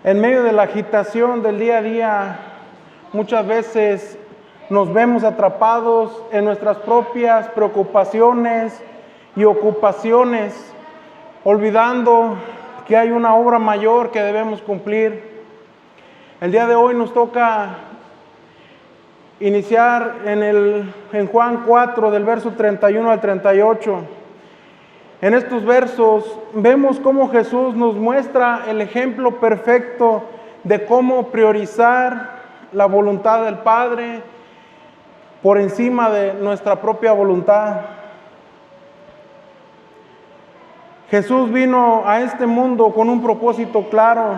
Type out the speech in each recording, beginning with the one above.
En medio de la agitación del día a día, muchas veces nos vemos atrapados en nuestras propias preocupaciones y ocupaciones, olvidando que hay una obra mayor que debemos cumplir. El día de hoy nos toca iniciar en Juan 4, del verso 31 al 38. En estos versos vemos cómo Jesús nos muestra el ejemplo perfecto de cómo priorizar la voluntad del Padre por encima de nuestra propia voluntad. Jesús vino a este mundo con un propósito claro: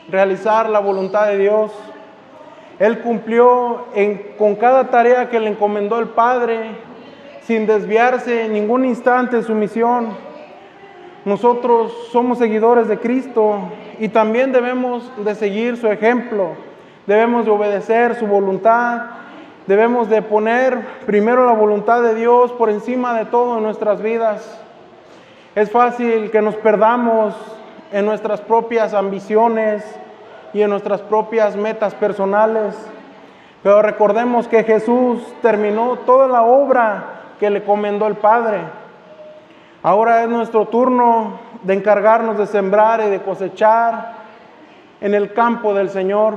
realizar la voluntad de Dios. Él cumplió con cada tarea que le encomendó el Padre, sin desviarse en ningún instante de su misión. Nosotros somos seguidores de Cristo y también debemos de seguir su ejemplo. Debemos de obedecer su voluntad. Debemos de poner primero la voluntad de Dios por encima de todo en nuestras vidas. Es fácil que nos perdamos en nuestras propias ambiciones y en nuestras propias metas personales, pero recordemos que Jesús terminó toda la obra que le encomendó el Padre. Ahora es nuestro turno de encargarnos de sembrar y de cosechar en el campo del Señor,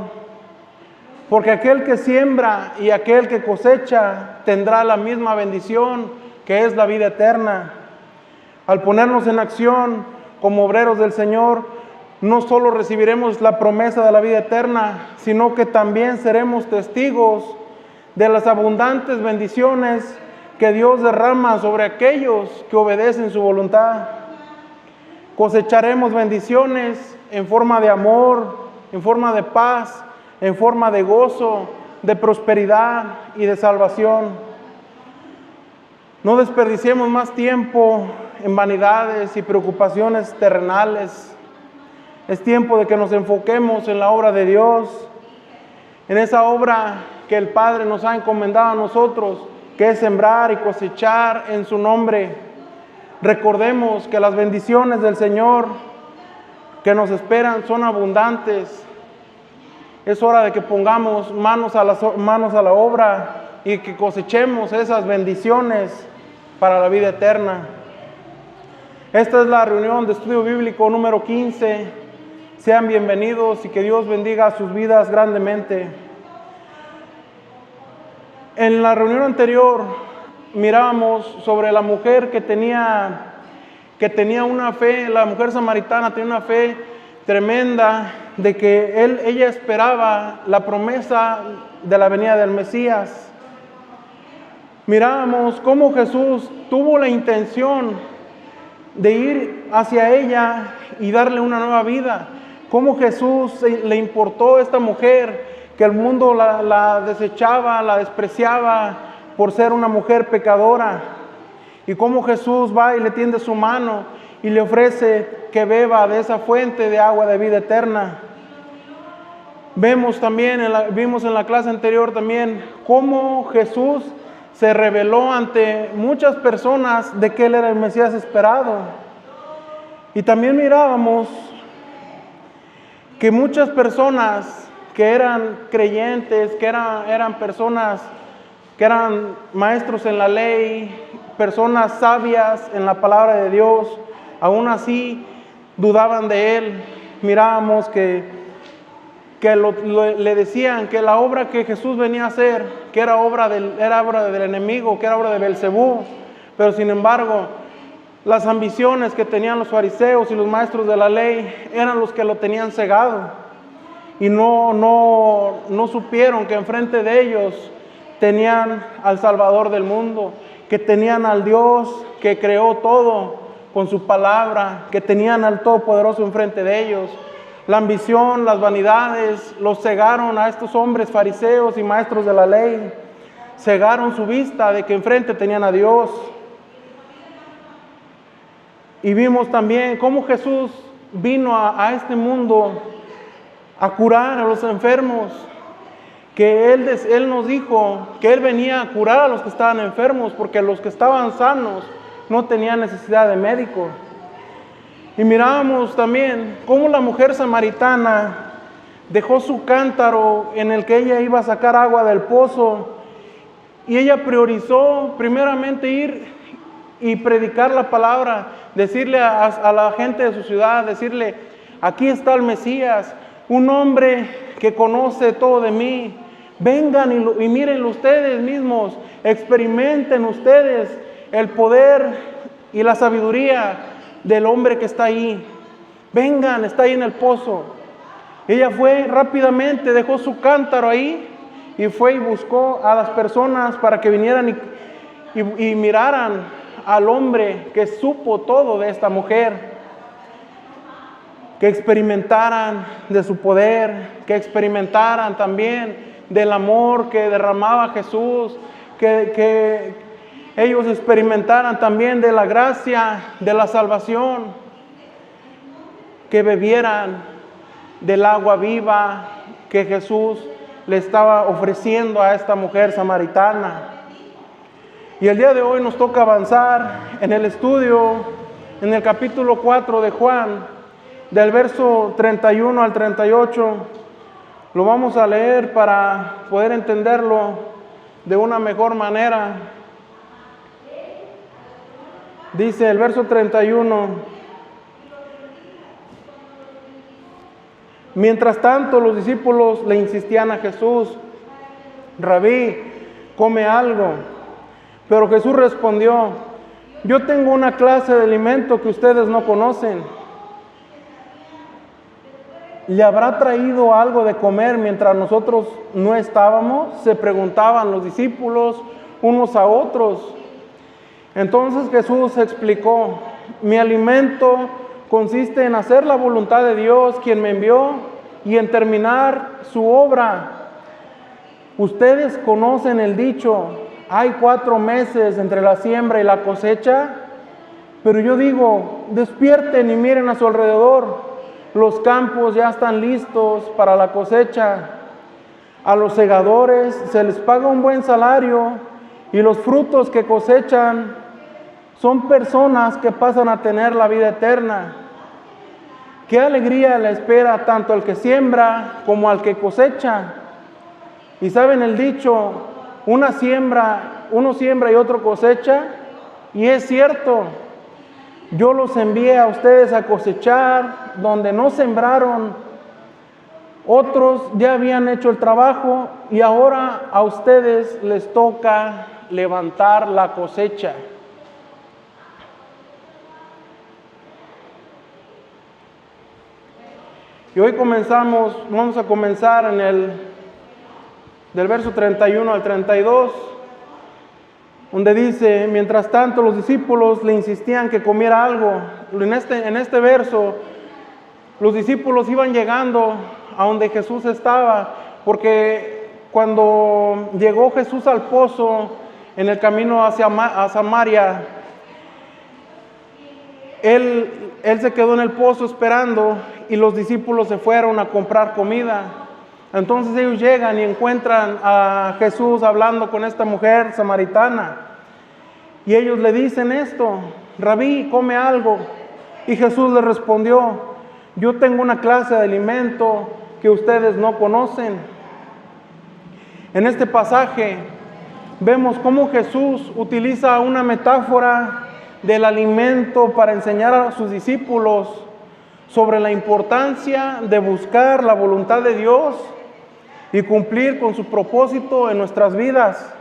porque aquel que siembra y aquel que cosecha tendrá la misma bendición, que es la vida eterna. Al ponernos en acción como obreros del Señor, no solo recibiremos la promesa de la vida eterna, sino que también seremos testigos de las abundantes bendiciones que Dios derrama sobre aquellos que obedecen su voluntad. Cosecharemos bendiciones en forma de amor, en forma de paz, en forma de gozo, de prosperidad y de salvación. No desperdiciemos más tiempo en vanidades y preocupaciones terrenales. Es tiempo de que nos enfoquemos en la obra de Dios, en esa obra que el Padre nos ha encomendado a nosotros, que es sembrar y cosechar en su nombre. Recordemos que las bendiciones del Señor que nos esperan son abundantes. Es hora de que pongamos manos a la obra y que cosechemos esas bendiciones para la vida eterna. Esta es la reunión de estudio bíblico número 15. Sean bienvenidos y que Dios bendiga sus vidas grandemente. En la reunión anterior mirábamos sobre la mujer que tenía una fe, la mujer samaritana tenía una fe tremenda de que ella esperaba la promesa de la venida del Mesías. Mirábamos cómo Jesús tuvo la intención de ir hacia ella y darle una nueva vida. Cómo Jesús le importó a esta mujer, que el mundo la desechaba, la despreciaba por ser una mujer pecadora. Y cómo Jesús va y le tiende su mano y le ofrece que beba de esa fuente de agua de vida eterna. Vimos en la clase anterior también cómo Jesús se reveló ante muchas personas de que Él era el Mesías esperado. Y también mirábamos que muchas personas que eran creyentes, que eran personas que eran maestros en la ley, personas sabias en la palabra de Dios, aún así dudaban de Él. Mirábamos que le decían que la obra que Jesús venía a hacer, que era obra del enemigo, que era obra de Belcebú, pero sin embargo las ambiciones que tenían los fariseos y los maestros de la ley eran los que lo tenían cegado, y no supieron que enfrente de ellos tenían al Salvador del mundo, que tenían al Dios que creó todo con su palabra, que tenían al Todopoderoso enfrente de ellos. La ambición, las vanidades los cegaron a estos hombres fariseos y maestros de la ley, cegaron su vista de que enfrente tenían a Dios. Y vimos también cómo Jesús vino a este mundo a curar a los enfermos, que Él nos dijo que Él venía a curar a los que estaban enfermos, porque los que estaban sanos no tenían necesidad de médico. Y miramos también cómo la mujer samaritana dejó su cántaro en el que ella iba a sacar agua del pozo, y ella priorizó primeramente ir y predicar la palabra, decirle a la gente de su ciudad, decirle: aquí está el Mesías, un hombre que conoce todo de mí. Vengan y mírenlo ustedes mismos, experimenten ustedes el poder y la sabiduría del hombre que está ahí. Vengan, está ahí en el pozo. Ella fue rápidamente, dejó su cántaro ahí y fue y buscó a las personas para que vinieran y miraran al hombre que supo todo de esta mujer, que experimentaran de su poder, que experimentaran también del amor que derramaba Jesús, que ellos experimentaran también de la gracia, de la salvación, que bebieran del agua viva que Jesús le estaba ofreciendo a esta mujer samaritana. Y el día de hoy nos toca avanzar en el estudio, en el capítulo 4 de Juan, del verso 31 al 38. Lo vamos a leer para poder entenderlo de una mejor manera. Dice el verso 31: mientras tanto, los discípulos le insistían a Jesús: Rabí, come algo. Pero Jesús respondió: yo tengo una clase de alimento que ustedes no conocen. ¿Le habrá traído algo de comer mientras nosotros no estábamos?, se preguntaban los discípulos unos a otros. Entonces Jesús explicó: mi alimento consiste en hacer la voluntad de Dios, quien me envió, y en terminar su obra. Ustedes conocen el dicho: hay 4 meses entre la siembra y la cosecha. Pero yo digo: despierten y miren a su alrededor. Los campos ya están listos para la cosecha. A los segadores se les paga un buen salario, y los frutos que cosechan son personas que pasan a tener la vida eterna. Qué alegría le espera tanto al que siembra como al que cosecha. Y saben el dicho: uno siembra y otro cosecha. Y es cierto, yo los envié a ustedes a cosechar donde no sembraron. Otros ya habían hecho el trabajo y ahora a ustedes les toca levantar la cosecha. Y hoy vamos a comenzar del verso 31 al 32, donde dice: mientras tanto los discípulos le insistían que comiera algo. En este verso, los discípulos iban llegando a donde Jesús estaba, porque cuando llegó Jesús al pozo en el camino a Samaria, Él se quedó en el pozo esperando, y los discípulos se fueron a comprar comida. Entonces ellos llegan y encuentran a Jesús hablando con esta mujer samaritana. Y ellos le dicen esto: Rabí, come algo. Y Jesús les respondió: yo tengo una clase de alimento que ustedes no conocen. En este pasaje vemos cómo Jesús utiliza una metáfora del alimento para enseñar a sus discípulos sobre la importancia de buscar la voluntad de Dios y cumplir con su propósito en nuestras vidas.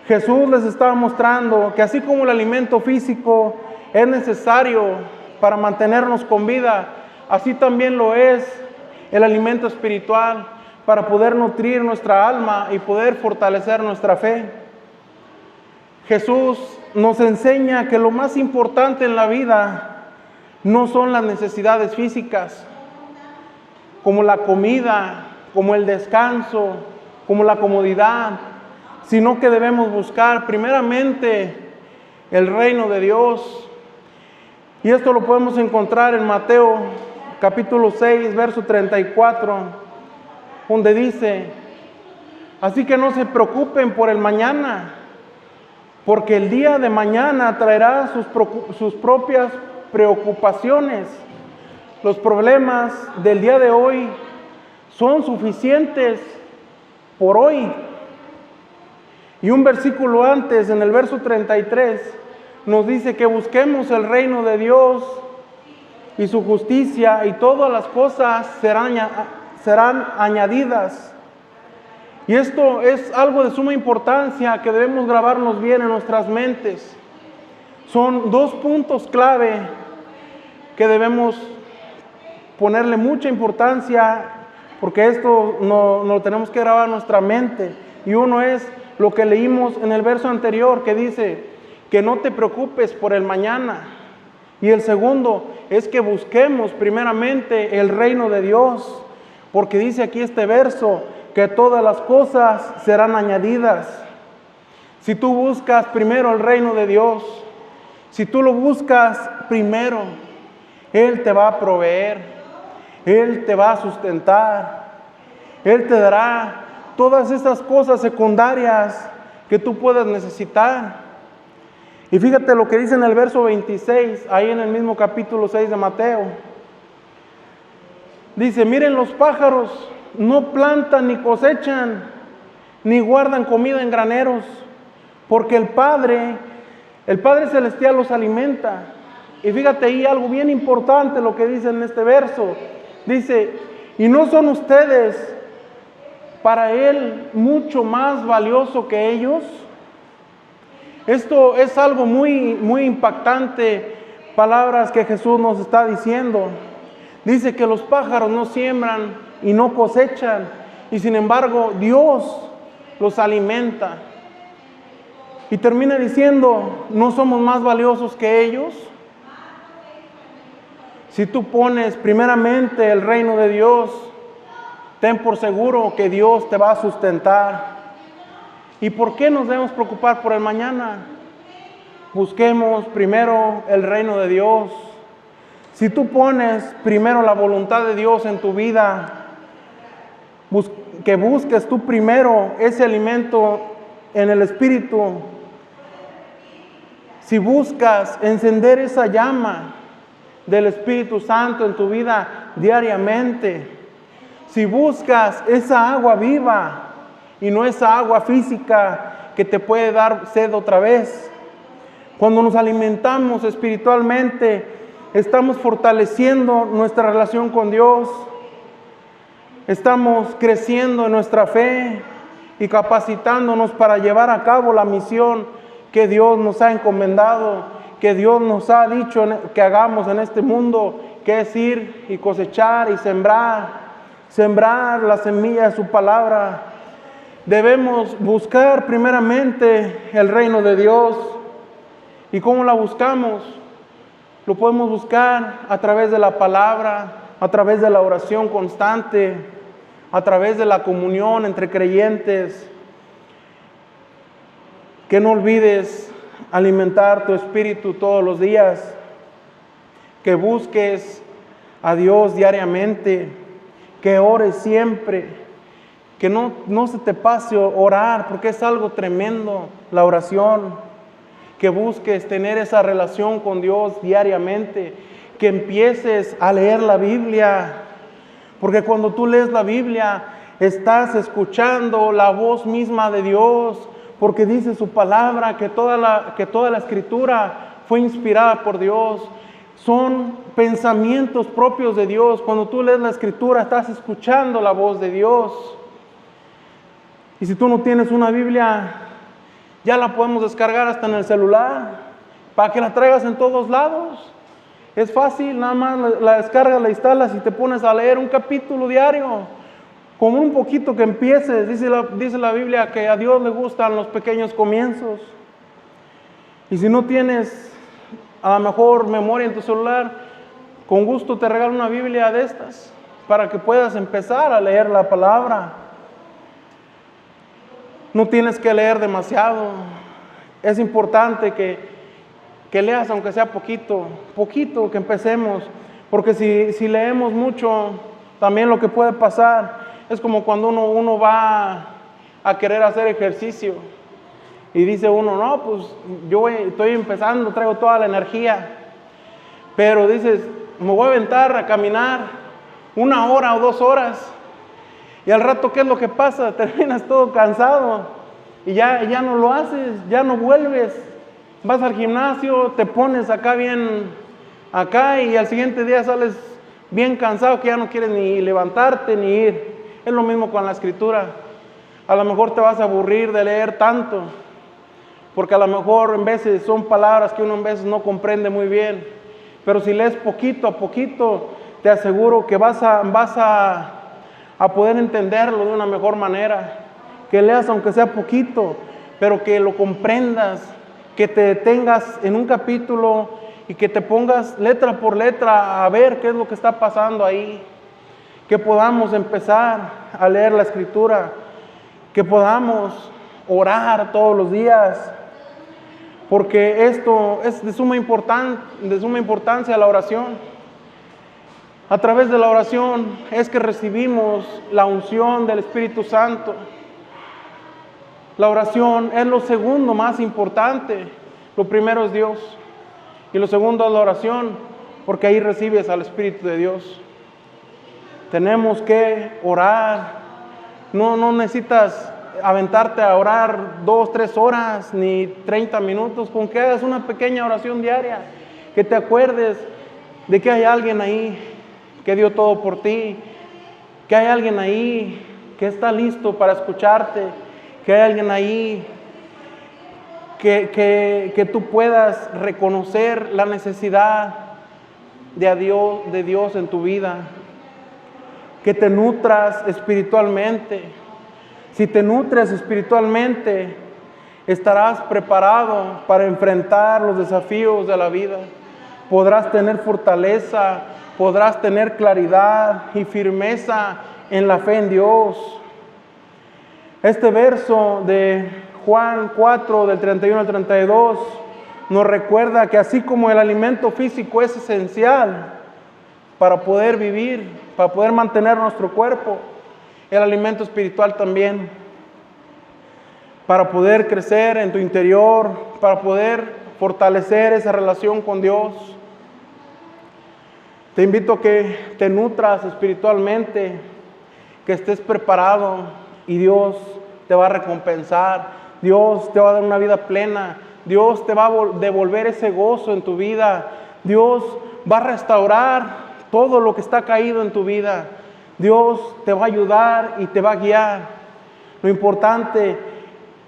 Jesús les estaba mostrando que así como el alimento físico es necesario para mantenernos con vida, así también lo es el alimento espiritual para poder nutrir nuestra alma y poder fortalecer nuestra fe. Jesús nos enseña que lo más importante en la vida no son las necesidades físicas, como la comida, como el descanso, como la comodidad, sino que debemos buscar primeramente el reino de Dios. Y esto lo podemos encontrar en Mateo capítulo 6, verso 34, donde dice: así que no se preocupen por el mañana, porque el día de mañana traerá sus propias preocupaciones, los problemas del día de hoy son suficientes por hoy. Y un versículo antes, en el verso 33, nos dice que busquemos el reino de Dios y su justicia, y todas las cosas serán añadidas. Y esto es algo de suma importancia que debemos grabarnos bien en nuestras mentes. Son dos puntos clave que debemos ponerle mucha importancia, porque esto no lo tenemos que grabar en nuestra mente. Y uno es lo que leímos en el verso anterior, que dice que no te preocupes por el mañana. Y el segundo es que busquemos primeramente el reino de Dios, porque dice aquí este verso que todas las cosas serán añadidas. Si tú buscas primero el reino de Dios, si tú lo buscas primero, Él te va a proveer, Él te va a sustentar, Él te dará todas esas cosas secundarias que tú puedas necesitar. Y fíjate lo que dice en el verso 26, ahí en el mismo capítulo 6 de Mateo. Dice, miren los pájaros, no plantan ni cosechan, ni guardan comida en graneros, porque el Padre Celestial los alimenta. Y fíjate ahí algo bien importante lo que dice en este verso. Dice, ¿y no son ustedes para Él mucho más valioso que ellos? Esto es algo muy, muy impactante, palabras que Jesús nos está diciendo. Dice que los pájaros no siembran y no cosechan, y sin embargo Dios los alimenta. Y termina diciendo, ¿no somos más valiosos que ellos? Si tú pones primeramente el reino de Dios, ten por seguro que Dios te va a sustentar. ¿Y por qué nos debemos preocupar por el mañana? Busquemos primero el reino de Dios. Si tú pones primero la voluntad de Dios en tu vida, que busques tú primero ese alimento en el Espíritu, si buscas encender esa llama del Espíritu Santo en tu vida diariamente, si buscas esa agua viva y no esa agua física que te puede dar sed otra vez, cuando nos alimentamos espiritualmente, estamos fortaleciendo nuestra relación con Dios, estamos creciendo en nuestra fe y capacitándonos para llevar a cabo la misión que Dios nos ha encomendado, que Dios nos ha dicho que hagamos en este mundo, que es ir y cosechar y sembrar la semilla de su palabra. Debemos buscar primeramente el reino de Dios. ¿Y cómo la buscamos? Lo podemos buscar a través de la palabra, a través de la oración constante, a través de la comunión entre creyentes. Que no olvides alimentar tu espíritu todos los días, que busques a Dios diariamente, que ores siempre, que no se te pase orar, porque es algo tremendo la oración, que busques tener esa relación con Dios diariamente, que empieces a leer la Biblia, porque cuando tú lees la Biblia estás escuchando la voz misma de Dios, porque dice su palabra que toda la escritura fue inspirada por Dios. Son pensamientos propios de Dios. Cuando tú lees la escritura estás escuchando la voz de Dios. Y si tú no tienes una Biblia, ya la podemos descargar hasta en el celular, para que la traigas en todos lados. Es fácil, nada más la descargas, la instalas y te pones a leer un capítulo diario. Con un poquito que empieces, dice la Biblia que a Dios le gustan los pequeños comienzos. Y si no tienes a lo mejor memoria en tu celular, con gusto te regalo una Biblia de estas para que puedas empezar a leer la palabra. No tienes que leer demasiado. Es importante que leas aunque sea poquito, que empecemos. Porque si leemos mucho, también lo que puede pasar es como cuando uno va a querer hacer ejercicio y dice uno, no, pues yo estoy empezando, traigo toda la energía. pero dices, me voy a aventar a caminar 1 hora o 2 horas, y al rato, ¿qué es lo que pasa? Terminas todo cansado, y ya no lo haces, ya no vuelves. Vas al gimnasio, te pones acá bien, y al siguiente día sales bien cansado, que ya no quieres ni levantarte ni ir. Es lo mismo con la escritura. A lo mejor te vas a aburrir de leer tanto, porque a lo mejor en veces son palabras que uno en veces no comprende muy bien, pero si lees poquito a poquito, te aseguro que vas a poder entenderlo de una mejor manera. Que leas aunque sea poquito, pero que lo comprendas, que te detengas en un capítulo y que te pongas letra por letra a ver qué es lo que está pasando ahí. Que podamos empezar a leer la escritura, que podamos orar todos los días, porque esto es de suma importancia la oración. A través de la oración es que recibimos la unción del Espíritu Santo. La oración es lo segundo más importante. Lo primero es Dios y lo segundo es la oración, porque ahí recibes al Espíritu de Dios. Tenemos que orar. No necesitas aventarte a orar 2, 3 horas ni 30 minutos. Con que hagas una pequeña oración diaria, que te acuerdes de que hay alguien ahí que dio todo por ti, que hay alguien ahí que está listo para escucharte, que hay alguien ahí que tú puedas reconocer la necesidad de Dios en tu vida. Que te nutras espiritualmente. Si te nutres espiritualmente, estarás preparado para enfrentar los desafíos de la vida. Podrás tener fortaleza, podrás tener claridad y firmeza en la fe en Dios. Este verso de Juan 4, del 31 al 32, nos recuerda que así como el alimento físico es esencial para poder vivir, para poder mantener nuestro cuerpo, el alimento espiritual también, para poder crecer en tu interior, para poder fortalecer esa relación con Dios. Te invito a que te nutras espiritualmente, que estés preparado y Dios te va a recompensar, Dios te va a dar una vida plena, Dios te va a devolver ese gozo en tu vida, Dios va a restaurar todo lo que está caído en tu vida. Dios te va a ayudar y te va a guiar. Lo importante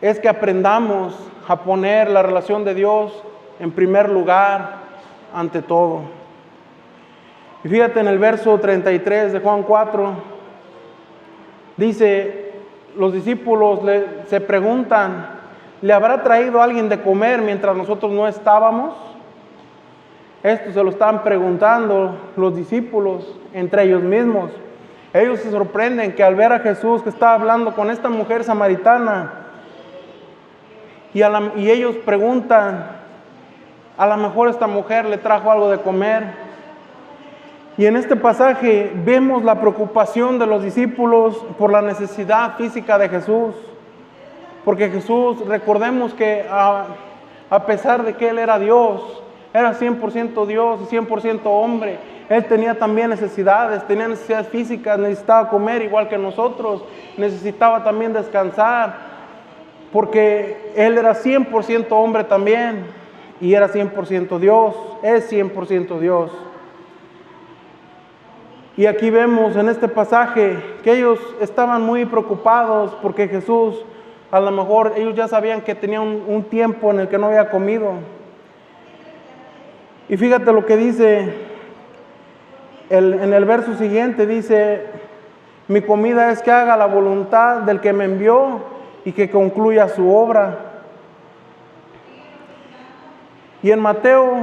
es que aprendamos a poner la relación de Dios en primer lugar ante todo. Y fíjate en el verso 33 de Juan 4, dice, los discípulos se preguntan, ¿le habrá traído alguien de comer mientras nosotros no estábamos? Esto se lo estaban preguntando los discípulos entre ellos mismos. Ellos se sorprenden que al ver a Jesús que estaba hablando con esta mujer samaritana, y ellos preguntan, a lo mejor esta mujer le trajo algo de comer. Y en este pasaje vemos la preocupación de los discípulos por la necesidad física de Jesús. Porque Jesús, recordemos que a pesar de que Él era Dios, era 100% Dios y 100% hombre, Él tenía también necesidades, tenía necesidades físicas, necesitaba comer igual que nosotros, necesitaba también descansar, porque Él era 100% hombre también, y era 100% Dios, es 100% Dios. Y aquí vemos en este pasaje que ellos estaban muy preocupados porque Jesús, a lo mejor ellos ya sabían que tenía un tiempo en el que no había comido. Y fíjate lo que dice en el verso siguiente, dice, mi comida es que haga la voluntad del que me envió y que concluya su obra. Y en Mateo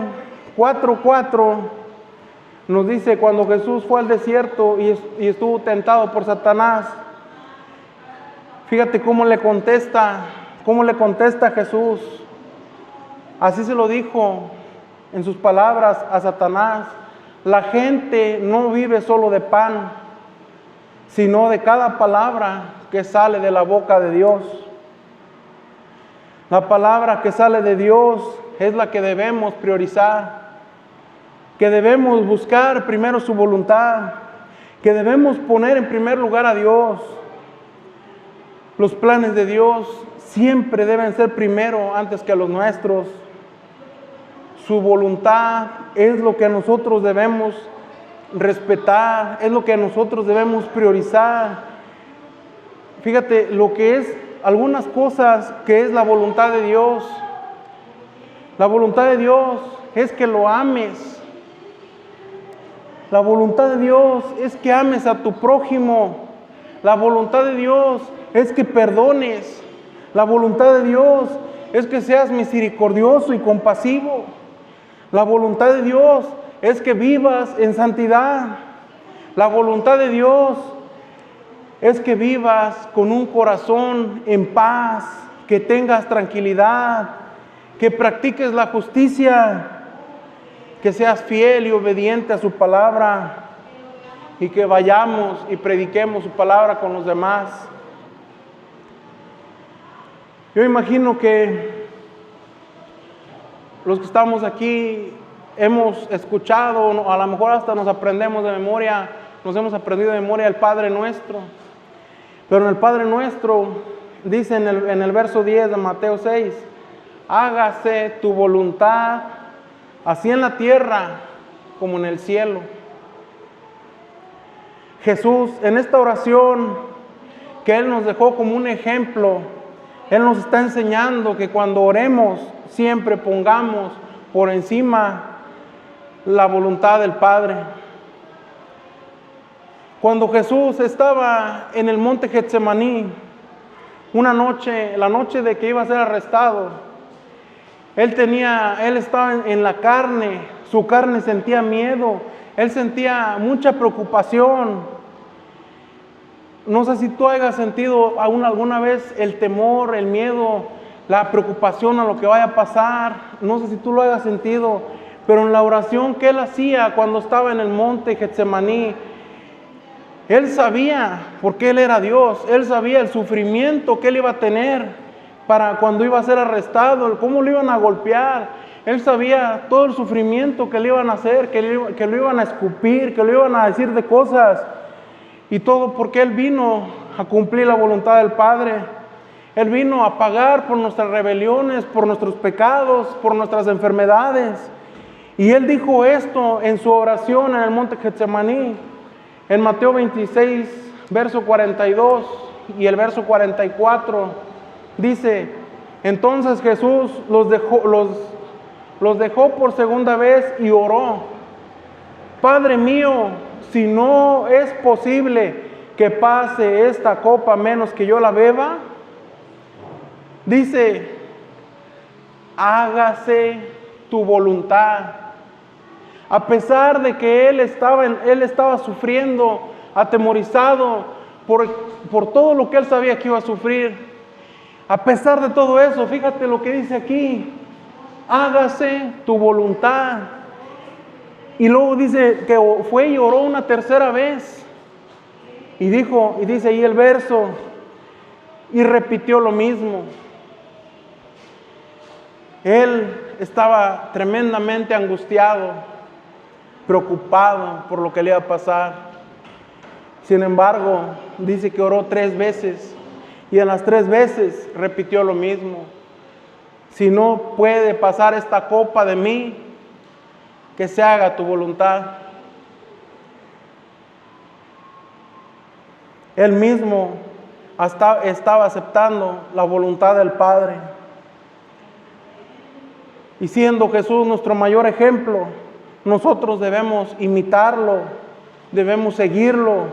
4:4 nos dice, cuando Jesús fue al desierto y estuvo tentado por Satanás, fíjate cómo le contesta Jesús. Así se lo dijo en sus palabras a Satanás, la gente no vive solo de pan, sino de cada palabra que sale de la boca de Dios. La palabra que sale de Dios es la que debemos priorizar. que debemos buscar primero su voluntad, que debemos poner en primer lugar a Dios. Los planes de Dios siempre deben ser primero antes que los nuestros. Su voluntad es lo que nosotros debemos respetar, es lo que nosotros debemos priorizar. Fíjate lo que es algunas cosas que es la voluntad de Dios. La voluntad de Dios es que lo ames. La voluntad de Dios es que ames a tu prójimo. La voluntad de Dios es que perdones. La voluntad de Dios es que seas misericordioso y compasivo. La voluntad de Dios es que vivas en santidad. La voluntad de Dios es que vivas con un corazón en paz, que tengas tranquilidad, que practiques la justicia, que seas fiel y obediente a su palabra y que vayamos y prediquemos su palabra con los demás. Yo imagino que los que estamos aquí hemos escuchado, a lo mejor hasta nos aprendemos de memoria, nos hemos aprendido de memoria el Padre Nuestro. Pero en el Padre Nuestro dice en el verso 10 de Mateo 6, hágase tu voluntad, así en la tierra como en el cielo. Jesús, en esta oración que Él nos dejó como un ejemplo, Él nos está enseñando que cuando oremos siempre pongamos por encima la voluntad del Padre. Cuando Jesús estaba en el monte Getsemaní, una noche, la noche de que iba a ser arrestado, Él estaba en la carne, su carne sentía miedo, Él sentía mucha preocupación. No sé si tú hayas sentido alguna vez el temor, el miedo, la preocupación a lo que vaya a pasar. No sé si tú lo hayas sentido, pero en la oración que Él hacía cuando estaba en el monte Getsemaní, Él sabía, porque Él era Dios, Él sabía el sufrimiento que Él iba a tener para cuando iba a ser arrestado, cómo lo iban a golpear. Él sabía todo el sufrimiento que le iban a hacer, que lo iban a escupir, que lo iban a decir de cosas. Y todo porque Él vino a cumplir la voluntad del Padre. Él vino a pagar por nuestras rebeliones, por nuestros pecados, por nuestras enfermedades. Y Él dijo esto en su oración en el monte Getsemaní. En Mateo 26, verso 42 y el verso 44, dice, entonces Jesús los dejó por segunda vez y oró, Padre mío, si no es posible que pase esta copa menos que yo la beba, dice, hágase tu voluntad. A pesar de que él estaba sufriendo, atemorizado por todo lo que él sabía que iba a sufrir. A pesar de todo eso, fíjate lo que dice aquí, hágase tu voluntad. Y luego dice que fue y oró una tercera vez. Y dice ahí el verso, y repitió lo mismo. Él estaba tremendamente angustiado, preocupado por lo que le iba a pasar. Sin embargo, dice que oró 3 veces y en las 3 veces repitió lo mismo. Si no puede pasar esta copa de mí, que se haga tu voluntad. Él mismo estaba aceptando la voluntad del Padre. Y siendo Jesús nuestro mayor ejemplo, nosotros debemos imitarlo, debemos seguirlo.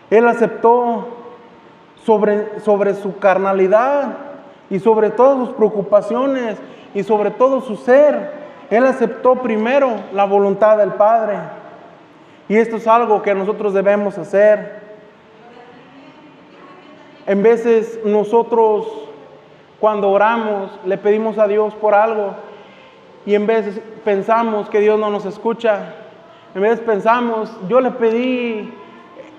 Él aceptó sobre su carnalidad y sobre todas sus preocupaciones y sobre todo su ser. Él aceptó primero la voluntad del Padre. Y esto es algo que nosotros debemos hacer. En veces nosotros cuando oramos le pedimos a Dios por algo y en veces pensamos que Dios no nos escucha. En veces pensamos, yo le pedí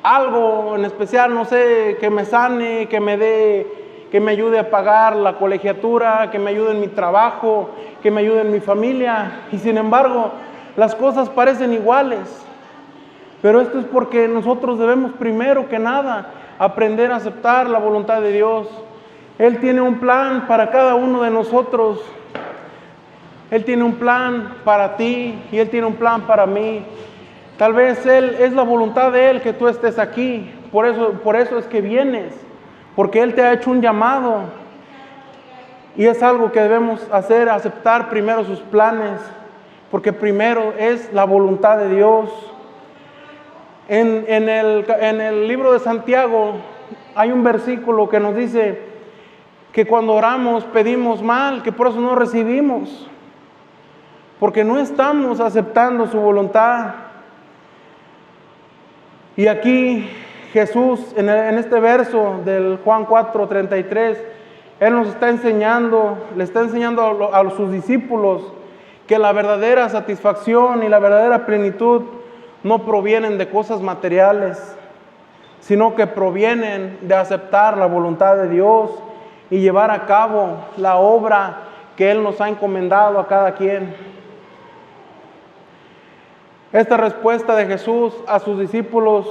algo en especial, no sé, que me sane, que me ayude a pagar la colegiatura, que me ayude en mi trabajo, que me ayude en mi familia. Y sin embargo, las cosas parecen iguales. Pero esto es porque nosotros debemos primero que nada aprender a aceptar la voluntad de Dios. Él tiene un plan para cada uno de nosotros. Él tiene un plan para ti y Él tiene un plan para mí. Tal vez es la voluntad de Él que tú estés aquí. Por eso es que vienes. Porque Él te ha hecho un llamado. Y es algo que debemos hacer, aceptar primero sus planes. Porque primero es la voluntad de Dios. En el libro de Santiago hay un versículo que nos dice que cuando oramos pedimos mal, que por eso no recibimos. Porque no estamos aceptando su voluntad. Y aquí Jesús, en este verso del Juan 4:33, Él nos está enseñando, le está enseñando a sus discípulos que la verdadera satisfacción y la verdadera plenitud no provienen de cosas materiales, sino que provienen de aceptar la voluntad de Dios y llevar a cabo la obra que Él nos ha encomendado a cada quien. Esta respuesta de Jesús a sus discípulos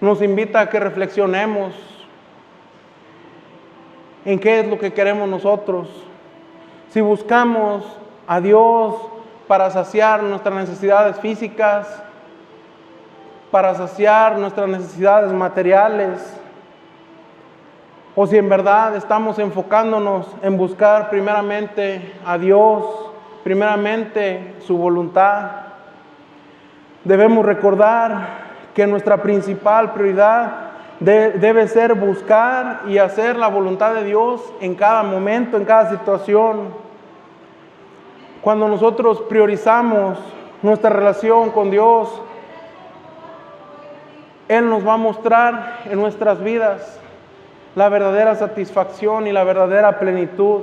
nos invita a que reflexionemos en qué es lo que queremos nosotros. Si buscamos a Dios para saciar nuestras necesidades físicas, para saciar nuestras necesidades materiales, o si en verdad estamos enfocándonos en buscar primeramente a Dios, primeramente su voluntad. Debemos recordar que nuestra principal prioridad debe ser buscar y hacer la voluntad de Dios en cada momento, en cada situación. Cuando nosotros priorizamos nuestra relación con Dios, Él nos va a mostrar en nuestras vidas la verdadera satisfacción y la verdadera plenitud.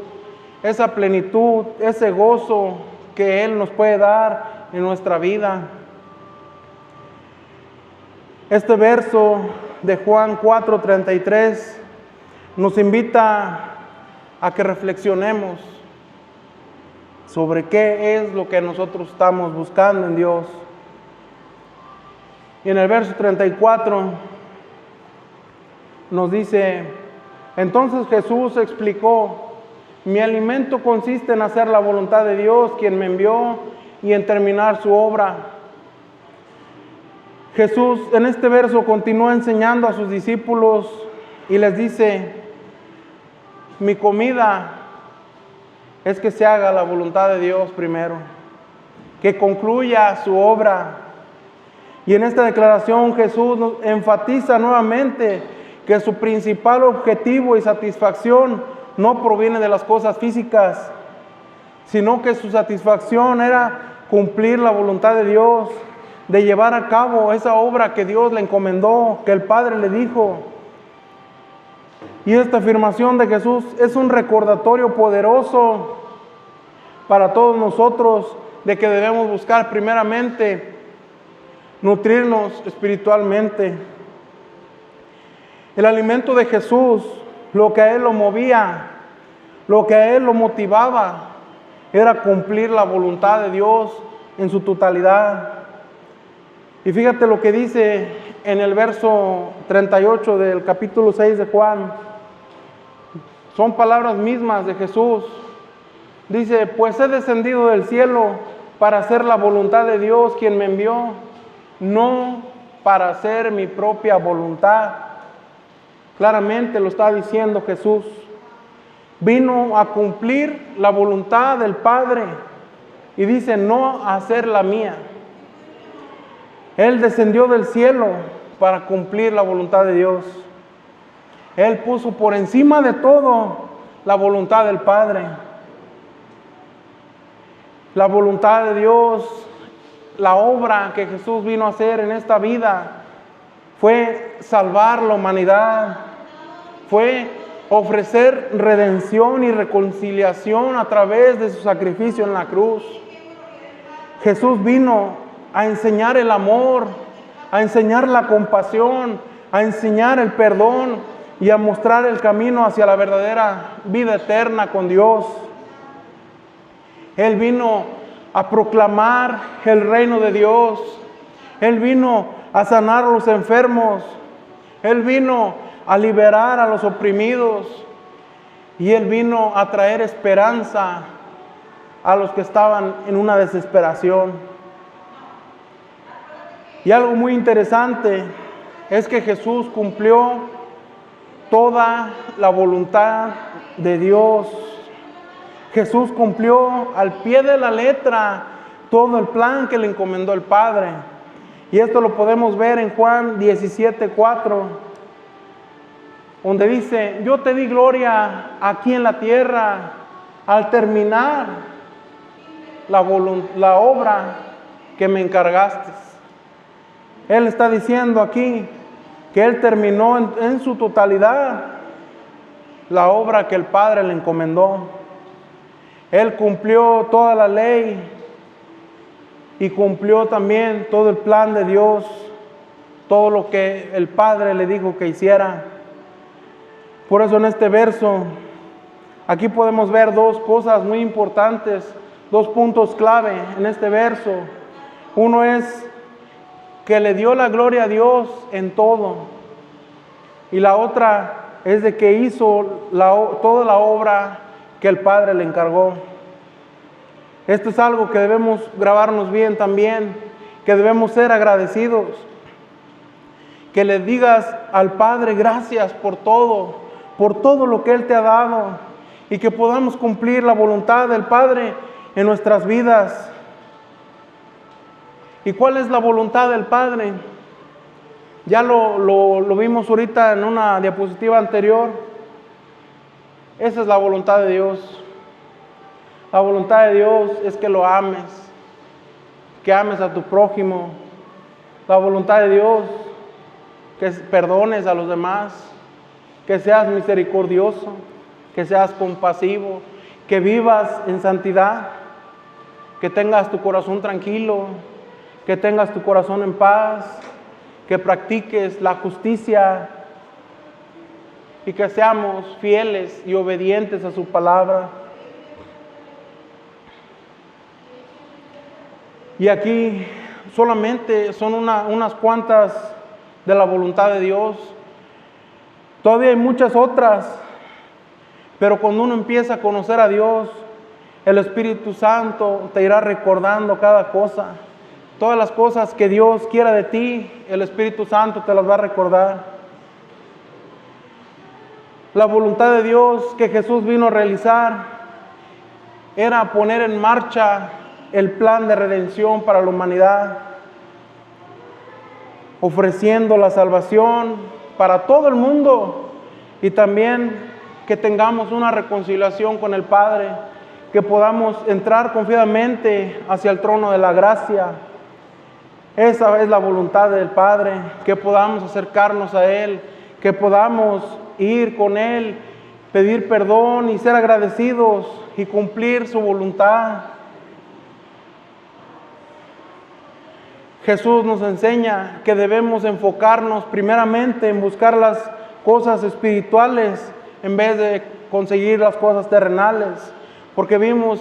Esa plenitud, ese gozo que Él nos puede dar en nuestra vida. Este verso de Juan 4:33 nos invita a que reflexionemos sobre qué es lo que nosotros estamos buscando en Dios. Y en el verso 34 nos dice: entonces Jesús explicó, mi alimento consiste en hacer la voluntad de Dios, quien me envió, y en terminar su obra. Jesús en este verso continúa enseñando a sus discípulos y les dice: mi comida es que se haga la voluntad de Dios primero, que concluya su obra. Y en esta declaración Jesús nos enfatiza nuevamente que su principal objetivo y satisfacción no proviene de las cosas físicas, sino que su satisfacción era cumplir la voluntad de Dios, de llevar a cabo esa obra que Dios le encomendó, que el Padre le dijo. Y esta afirmación de Jesús es un recordatorio poderoso para todos nosotros de que debemos buscar primeramente nutrirnos espiritualmente. El alimento de Jesús, lo que a Él lo movía, lo que a Él lo motivaba, era cumplir la voluntad de Dios en su totalidad. Y fíjate lo que dice en el verso 38 del capítulo 6 de Juan. Son palabras mismas de Jesús. Dice: pues he descendido del cielo para hacer la voluntad de Dios, quien me envió, no para hacer mi propia voluntad. Claramente lo está diciendo Jesús. Vino a cumplir la voluntad del Padre y dice: no a hacer la mía. Él descendió del cielo para cumplir la voluntad de Dios. Él puso por encima de todo la voluntad del Padre. La voluntad de Dios, la obra que Jesús vino a hacer en esta vida fue salvar la humanidad, fue ofrecer redención y reconciliación a través de su sacrificio en la cruz. Jesús vino a enseñar el amor, a enseñar la compasión, a enseñar el perdón y a mostrar el camino hacia la verdadera vida eterna con Dios. Él vino a proclamar el reino de Dios. Él vino a sanar a los enfermos. Él vino a liberar a los oprimidos. Y Él vino a traer esperanza a los que estaban en una desesperación. Y algo muy interesante es que Jesús cumplió toda la voluntad de Dios. Jesús cumplió al pie de la letra todo el plan que le encomendó el Padre. Y esto lo podemos ver en Juan 17:4, donde dice: yo te di gloria aquí en la tierra al terminar la obra que me encargaste. Él está diciendo aquí que Él terminó en su totalidad la obra que el Padre le encomendó. Él cumplió toda la ley y cumplió también todo el plan de Dios, todo lo que el Padre le dijo que hiciera. Por eso en este verso, aquí podemos ver dos cosas muy importantes, dos puntos clave en este verso. Uno es que le dio la gloria a Dios en todo. Y la otra es de que hizo toda la obra que el Padre le encargó. Esto es algo que debemos grabarnos bien también, que debemos ser agradecidos. Que le digas al Padre gracias por todo lo que Él te ha dado, y que podamos cumplir la voluntad del Padre en nuestras vidas. ¿Y cuál es la voluntad del Padre? Ya lo vimos ahorita en una diapositiva anterior. Esa es la voluntad de Dios. La voluntad de Dios es que lo ames, que ames a tu prójimo. La voluntad de Dios, que perdones a los demás, que seas misericordioso, que seas compasivo, que vivas en santidad, que tengas tu corazón tranquilo, que tengas tu corazón en paz, que practiques la justicia y que seamos fieles y obedientes a su palabra. Y aquí solamente son unas cuantas de la voluntad de Dios. Todavía hay muchas otras, pero cuando uno empieza a conocer a Dios, el Espíritu Santo te irá recordando cada cosa. Todas las cosas que Dios quiera de ti, el Espíritu Santo te las va a recordar. La voluntad de Dios que Jesús vino a realizar era poner en marcha el plan de redención para la humanidad, ofreciendo la salvación para todo el mundo, y también que tengamos una reconciliación con el Padre, que podamos entrar confiadamente hacia el trono de la gracia. Esa es la voluntad del Padre, que podamos acercarnos a Él, que podamos ir con Él, pedir perdón y ser agradecidos y cumplir su voluntad. Jesús nos enseña que debemos enfocarnos primeramente en buscar las cosas espirituales en vez de conseguir las cosas terrenales, porque vimos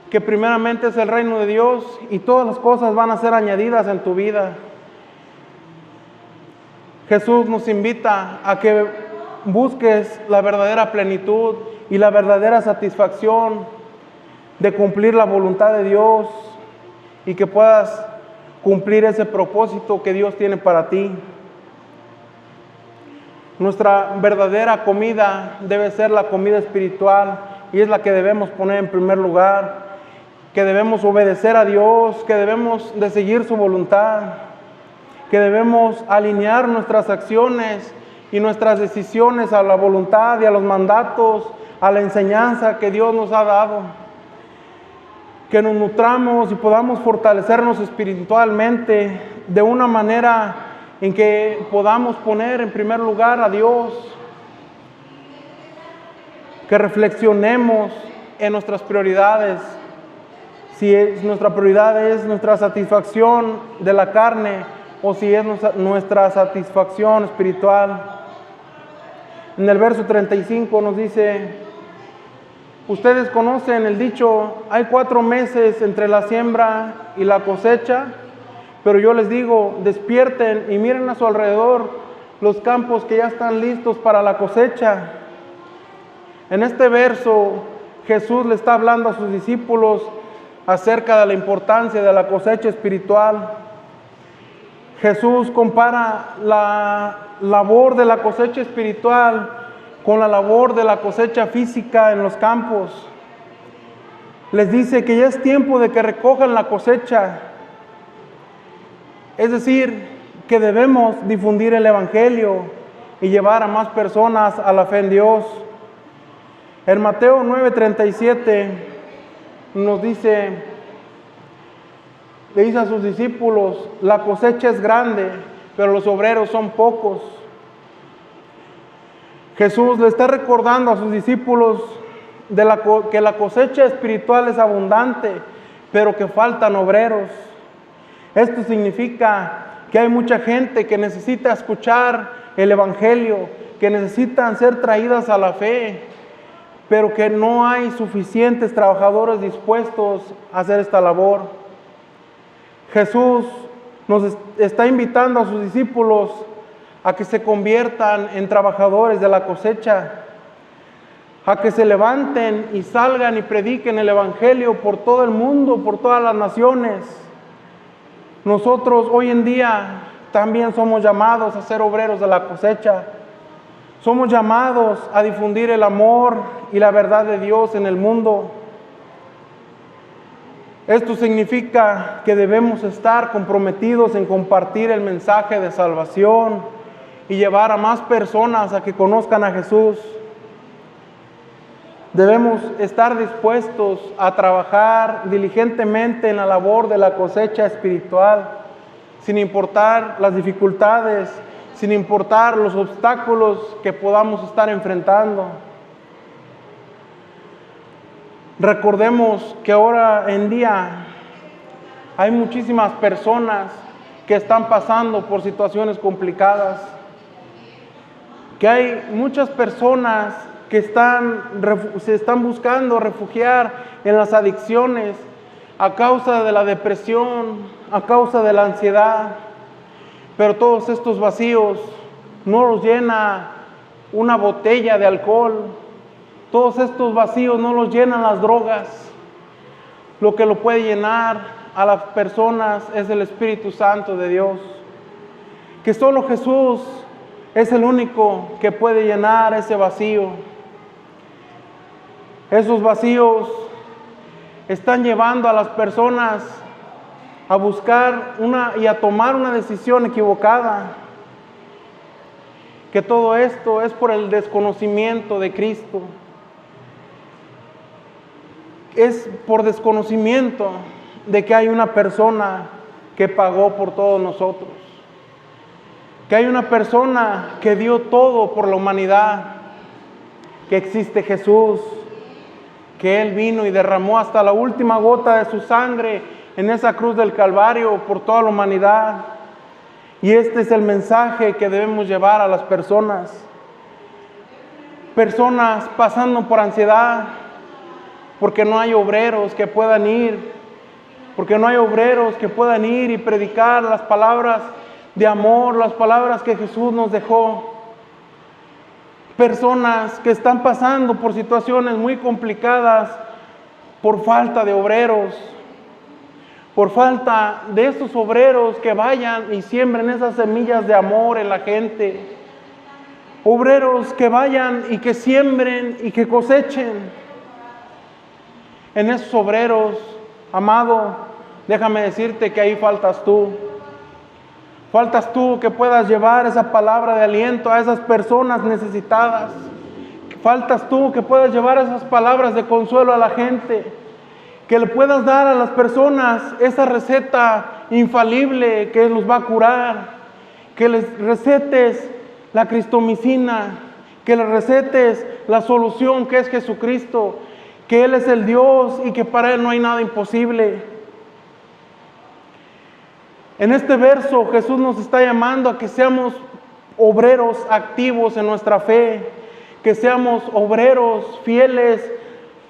que primeramente es el reino de Dios y todas las cosas van a ser añadidas en tu vida. Jesús nos invita a que busques la verdadera plenitud y la verdadera satisfacción de cumplir la voluntad de Dios, y que puedas cumplir ese propósito que Dios tiene para ti. Nuestra verdadera comida debe ser la comida espiritual, y es la que debemos poner en primer lugar, que debemos obedecer a Dios, que debemos de seguir su voluntad, que debemos alinear nuestras acciones y nuestras decisiones a la voluntad y a los mandatos, a la enseñanza que Dios nos ha dado. Que nos nutramos y podamos fortalecernos espiritualmente de una manera en que podamos poner en primer lugar a Dios. Que reflexionemos en nuestras prioridades. Si nuestra prioridad es nuestra satisfacción de la carne o si es nuestra satisfacción espiritual. En el verso 35 nos dice: Ustedes conocen el dicho, hay 4 meses entre la siembra y la cosecha, pero yo les digo, despierten y miren a su alrededor los campos que ya están listos para la cosecha. En este verso, Jesús le está hablando a sus discípulos acerca de la importancia de la cosecha espiritual. Jesús compara la labor de la cosecha espiritual con la labor de la cosecha física en los campos. Les dice que ya es tiempo de que recojan la cosecha. Es decir, que debemos difundir el Evangelio y llevar a más personas a la fe en Dios. En Mateo 9:37 nos dice, le dice a sus discípulos, la cosecha es grande, pero los obreros son pocos. Jesús le está recordando a sus discípulos que la cosecha espiritual es abundante, pero que faltan obreros. Esto significa que hay mucha gente que necesita escuchar el Evangelio, que necesitan ser traídas a la fe, pero que no hay suficientes trabajadores dispuestos a hacer esta labor. Jesús nos está invitando a sus discípulos a que se conviertan en trabajadores de la cosecha, a que se levanten y salgan y prediquen el Evangelio por todo el mundo, por todas las naciones. Nosotros hoy en día también somos llamados a ser obreros de la cosecha. Somos llamados a difundir el amor y la verdad de Dios en el mundo. Esto significa que debemos estar comprometidos en compartir el mensaje de salvación y llevar a más personas a que conozcan a Jesús. Debemos estar dispuestos a trabajar diligentemente en la labor de la cosecha espiritual, sin importar las dificultades, sin importar los obstáculos que podamos estar enfrentando. Recordemos que ahora en día hay muchísimas personas que están pasando por situaciones complicadas, que hay muchas personas que se están buscando refugiar en las adicciones a causa de la depresión, a causa de la ansiedad, pero todos estos vacíos no los llena una botella de alcohol. Todos estos vacíos no los llenan las drogas. Lo que lo puede llenar a las personas es el Espíritu Santo de Dios. Que solo Jesús es el único que puede llenar ese vacío. Esos vacíos están llevando a las personas a buscar y a tomar una decisión equivocada. Que todo esto es por el desconocimiento de Cristo. Es por desconocimiento de que hay una persona que pagó por todos nosotros, que hay una persona que dio todo por la humanidad, que existe Jesús, que Él vino y derramó hasta la última gota de su sangre en esa cruz del Calvario por toda la humanidad. Y este es el mensaje que debemos llevar a las personas pasando por ansiedad, porque no hay obreros que puedan ir, y predicar las palabras de amor, las palabras que Jesús nos dejó. Personas que están pasando por situaciones muy complicadas por falta de obreros, por falta de esos obreros que vayan y siembren esas semillas de amor en la gente. Obreros que vayan y que siembren y que cosechen. En esos obreros, amado, déjame decirte que ahí faltas tú. Faltas tú que puedas llevar esa palabra de aliento a esas personas necesitadas. Faltas tú que puedas llevar esas palabras de consuelo a la gente. Que le puedas dar a las personas esa receta infalible que los va a curar. Que les recetes la cristomicina. Que les recetes la solución que es Jesucristo. Que Él es el Dios y que para Él no hay nada imposible. En este verso Jesús nos está llamando a que seamos obreros activos en nuestra fe, que seamos obreros fieles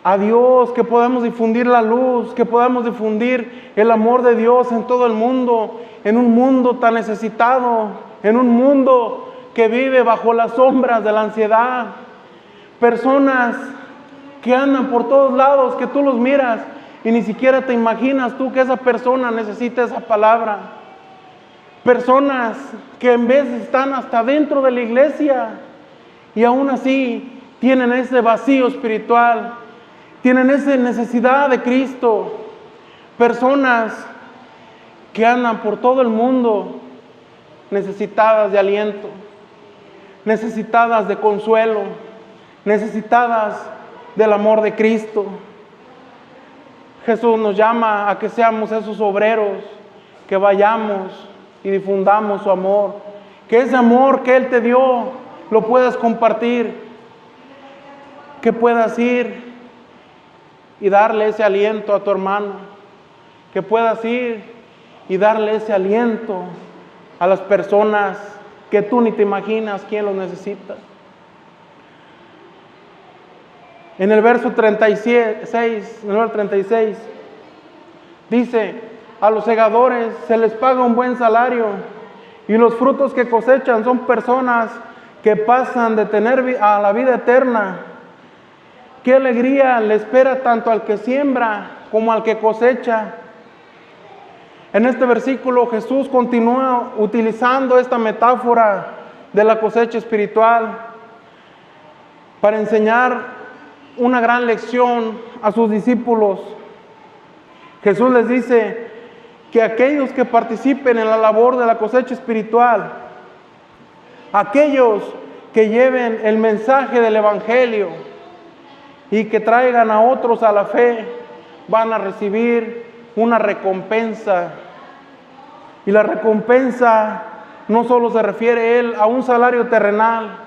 a Dios, que podamos difundir la luz, que podamos difundir el amor de Dios en todo el mundo, en un mundo tan necesitado, en un mundo que vive bajo las sombras de la ansiedad. Personas que andan por todos lados, que tú los miras y ni siquiera te imaginas tú que esa persona necesita esa palabra. Personas que en vez están hasta dentro de la iglesia y aún así tienen ese vacío espiritual, tienen esa necesidad de Cristo. Personas que andan por todo el mundo necesitadas de aliento, necesitadas de consuelo, necesitadas del amor de Cristo. Jesús nos llama a que seamos esos obreros, que vayamos y difundamos su amor, que ese amor que Él te dio lo puedas compartir, que puedas ir y darle ese aliento a tu hermano, que puedas ir y darle ese aliento a las personas que tú ni te imaginas quién los necesita. En el verso 36, dice: a los segadores se les paga un buen salario, y los frutos que cosechan son personas que pasan de tener a la vida eterna. Qué alegría le espera tanto al que siembra como al que cosecha. En este versículo Jesús continúa utilizando esta metáfora de la cosecha espiritual para enseñar una gran lección a sus discípulos. Jesús les dice que aquellos que participen en la labor de la cosecha espiritual, aquellos que lleven el mensaje del Evangelio y que traigan a otros a la fe, van a recibir una recompensa. Y la recompensa no solo se refiere él a un salario terrenal,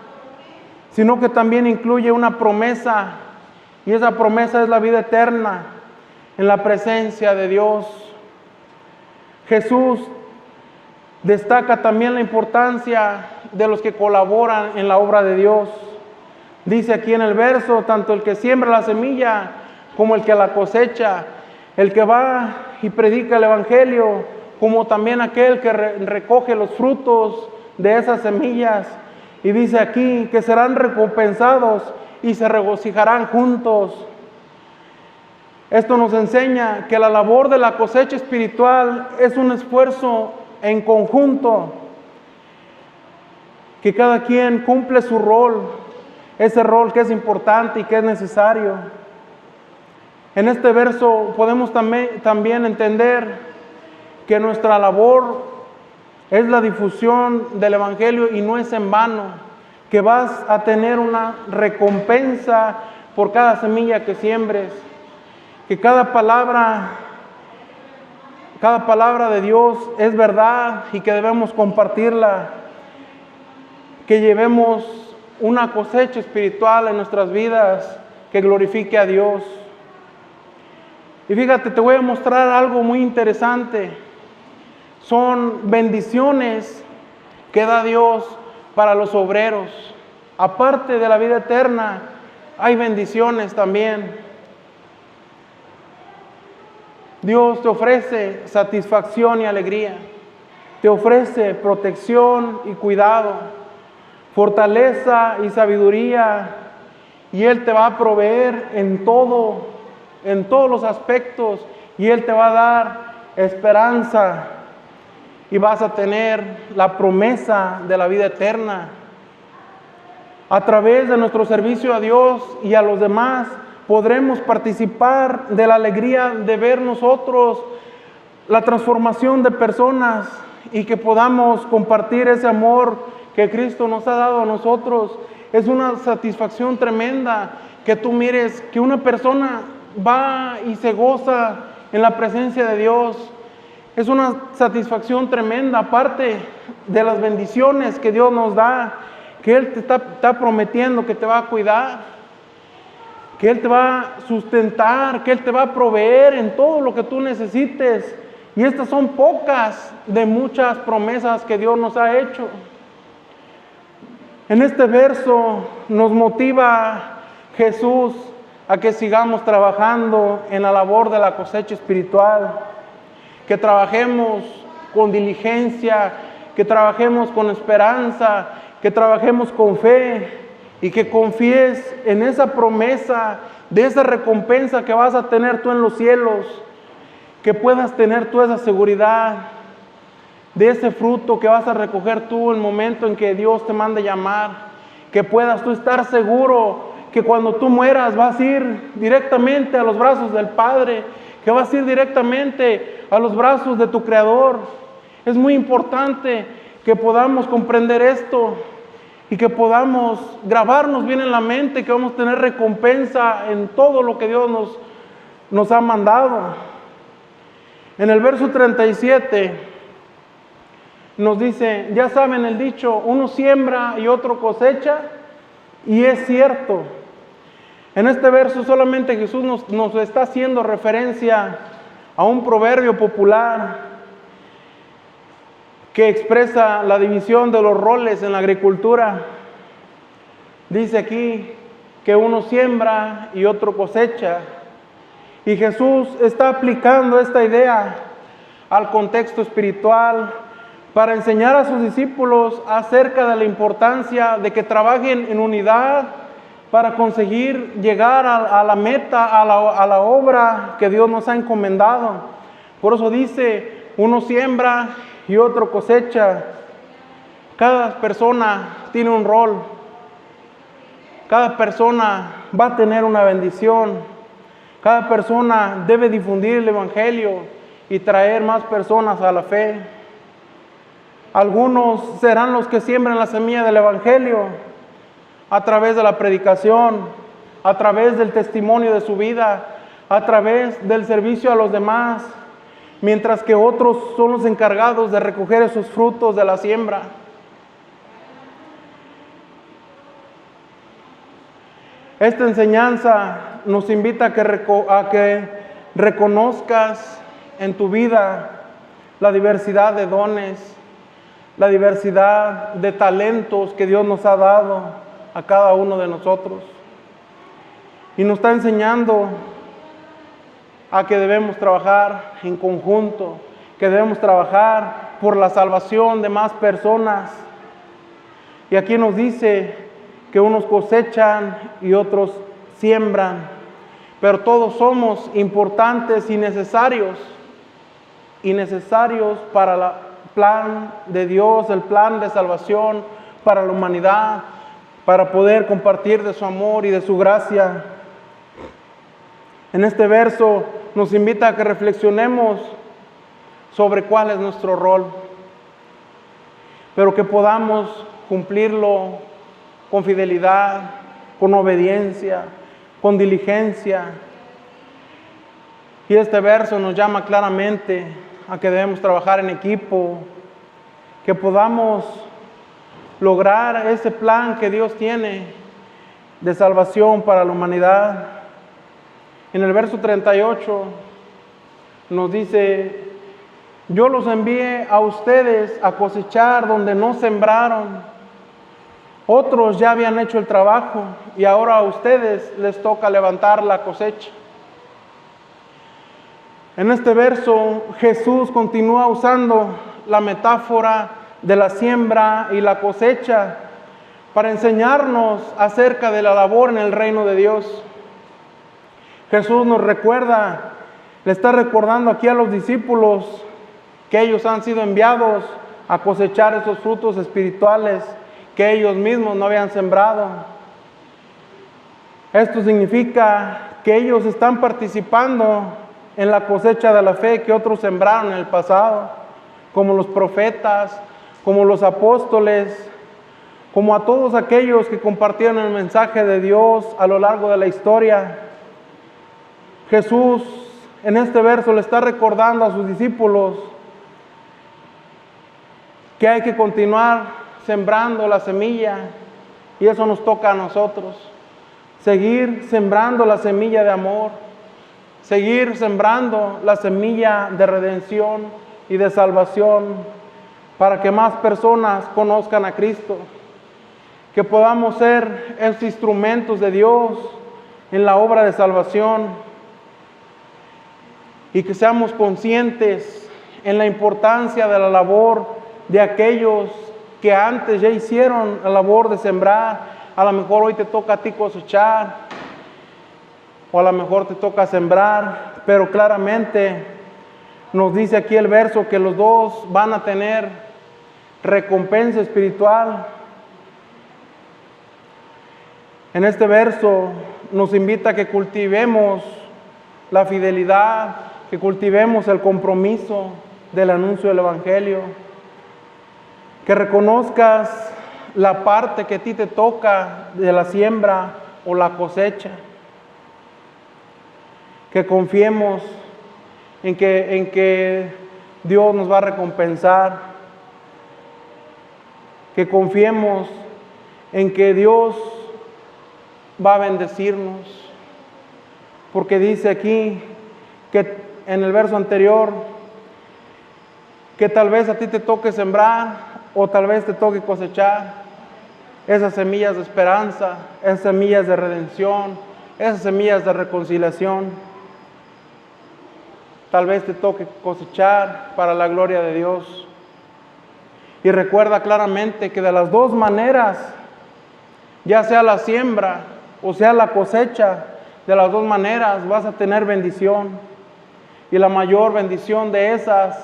sino que también incluye una promesa, y esa promesa es la vida eterna en la presencia de Dios. Jesús destaca también la importancia de los que colaboran en la obra de Dios. Dice aquí en el verso: tanto el que siembra la semilla como el que la cosecha, el que va y predica el Evangelio, como también aquel que recoge los frutos de esas semillas. Y dice aquí que serán recompensados y se regocijarán juntos. Esto nos enseña que la labor de la cosecha espiritual es un esfuerzo en conjunto, que cada quien cumple su rol, ese rol que es importante y que es necesario. En este verso podemos también entender que nuestra labor es la difusión del Evangelio y no es en vano, que vas a tener una recompensa por cada semilla que siembres, que cada palabra de Dios es verdad y que debemos compartirla, que llevemos una cosecha espiritual en nuestras vidas que glorifique a Dios. Y fíjate, te voy a mostrar algo muy interesante. Son bendiciones que da Dios para los obreros. Aparte de la vida eterna, hay bendiciones también. Dios te ofrece satisfacción y alegría. Te ofrece protección y cuidado, fortaleza y sabiduría. Y Él te va a proveer en todo, en todos los aspectos. Y Él te va a dar esperanza. Y vas a tener la promesa de la vida eterna. A través de nuestro servicio a Dios y a los demás, podremos participar de la alegría de ver nosotros la transformación de personas y que podamos compartir ese amor que Cristo nos ha dado a nosotros. Es una satisfacción tremenda que tú mires que una persona va y se goza en la presencia de Dios. Es una satisfacción tremenda, aparte de las bendiciones que Dios nos da, que Él te está prometiendo que te va a cuidar, que Él te va a sustentar, que Él te va a proveer en todo lo que tú necesites. Y estas son pocas de muchas promesas que Dios nos ha hecho. En este verso nos motiva Jesús a que sigamos trabajando en la labor de la cosecha espiritual, que trabajemos con diligencia, que trabajemos con esperanza, que trabajemos con fe y que confíes en esa promesa de esa recompensa que vas a tener tú en los cielos, que puedas tener tú esa seguridad de ese fruto que vas a recoger tú en el momento en que Dios te mande llamar, que puedas tú estar seguro que cuando tú mueras vas a ir directamente a los brazos del Padre, que vas a ir directamente a los brazos de tu Creador. Es muy importante que podamos comprender esto y que podamos grabarnos bien en la mente que vamos a tener recompensa en todo lo que Dios nos ha mandado. En el verso 37 nos dice, ya saben el dicho, uno siembra y otro cosecha, y es cierto. En este verso solamente Jesús nos está haciendo referencia a un proverbio popular que expresa la división de los roles en la agricultura. Dice aquí que uno siembra y otro cosecha. Y Jesús está aplicando esta idea al contexto espiritual para enseñar a sus discípulos acerca de la importancia de que trabajen en unidad para conseguir llegar a la meta, a la obra que Dios nos ha encomendado. Por eso dice, uno siembra y otro cosecha. Cada persona tiene un rol. Cada persona va a tener una bendición. Cada persona debe difundir el Evangelio y traer más personas a la fe. Algunos serán los que siembran la semilla del Evangelio a través de la predicación, a través del testimonio de su vida, a través del servicio a los demás, mientras que otros son los encargados de recoger esos frutos de la siembra. Esta enseñanza nos invita a que reconozcas en tu vida la diversidad de dones, la diversidad de talentos que Dios nos ha dado a cada uno de nosotros. Y nos está enseñando a que debemos trabajar en conjunto, que debemos trabajar por la salvación de más personas. Y aquí nos dice que unos cosechan y otros siembran, pero todos somos importantes y necesarios para el plan de Dios, el plan de salvación para la humanidad, para poder compartir de su amor y de su gracia. En este verso nos invita a que reflexionemos sobre cuál es nuestro rol, pero que podamos cumplirlo con fidelidad, con obediencia, con diligencia. Y este verso nos llama claramente a que debemos trabajar en equipo, que podamos lograr ese plan que Dios tiene de salvación para la humanidad. En el verso 38 nos dice, yo los envié a ustedes a cosechar donde no sembraron. Otros ya habían hecho el trabajo y ahora a ustedes les toca levantar la cosecha. En este verso Jesús continúa usando la metáfora de la siembra y la cosecha para enseñarnos acerca de la labor en el reino de Dios. Jesús nos recuerda, le está recordando aquí a los discípulos que ellos han sido enviados a cosechar esos frutos espirituales que ellos mismos no habían sembrado. Esto significa que ellos están participando en la cosecha de la fe que otros sembraron en el pasado, como los profetas, como los apóstoles, como a todos aquellos que compartieron el mensaje de Dios a lo largo de la historia. Jesús en este verso le está recordando a sus discípulos que hay que continuar sembrando la semilla, y eso nos toca a nosotros, seguir sembrando la semilla de amor, seguir sembrando la semilla de redención y de salvación, para que más personas conozcan a Cristo, que podamos ser esos instrumentos de Dios en la obra de salvación y que seamos conscientes en la importancia de la labor de aquellos que antes ya hicieron la labor de sembrar. A lo mejor hoy te toca a ti cosechar, o a lo mejor te toca sembrar, pero claramente nos dice aquí el verso que los dos van a tener recompensa espiritual. En este verso nos invita a que cultivemos la fidelidad, que cultivemos el compromiso del anuncio del Evangelio, que reconozcas la parte que a ti te toca de la siembra o la cosecha, que confiemos en que Dios nos va a recompensar, que confiemos en que Dios va a bendecirnos, porque dice aquí que en el verso anterior que tal vez a ti te toque sembrar o tal vez te toque cosechar esas semillas de esperanza, esas semillas de redención, esas semillas de reconciliación. Tal vez te toque cosechar para la gloria de Dios. Y recuerda claramente que de las dos maneras, ya sea la siembra o sea la cosecha, de las dos maneras vas a tener bendición. Y la mayor bendición de esas,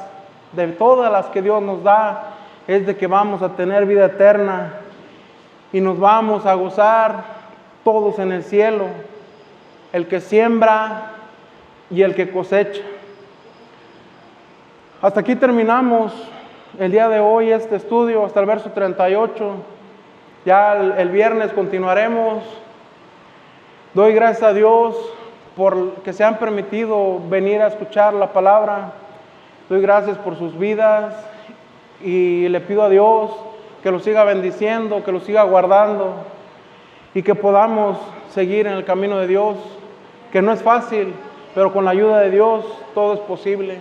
de todas las que Dios nos da, es de que vamos a tener vida eterna y nos vamos a gozar todos en el cielo, el que siembra y el que cosecha. Hasta aquí terminamos el día de hoy este estudio, hasta el verso 38. Ya el viernes continuaremos. Doy gracias a Dios por que se han permitido venir a escuchar la palabra. Doy gracias por sus vidas y le pido a Dios que los siga bendiciendo, que los siga guardando y que podamos seguir en el camino de Dios, que no es fácil, pero con la ayuda de Dios todo es posible.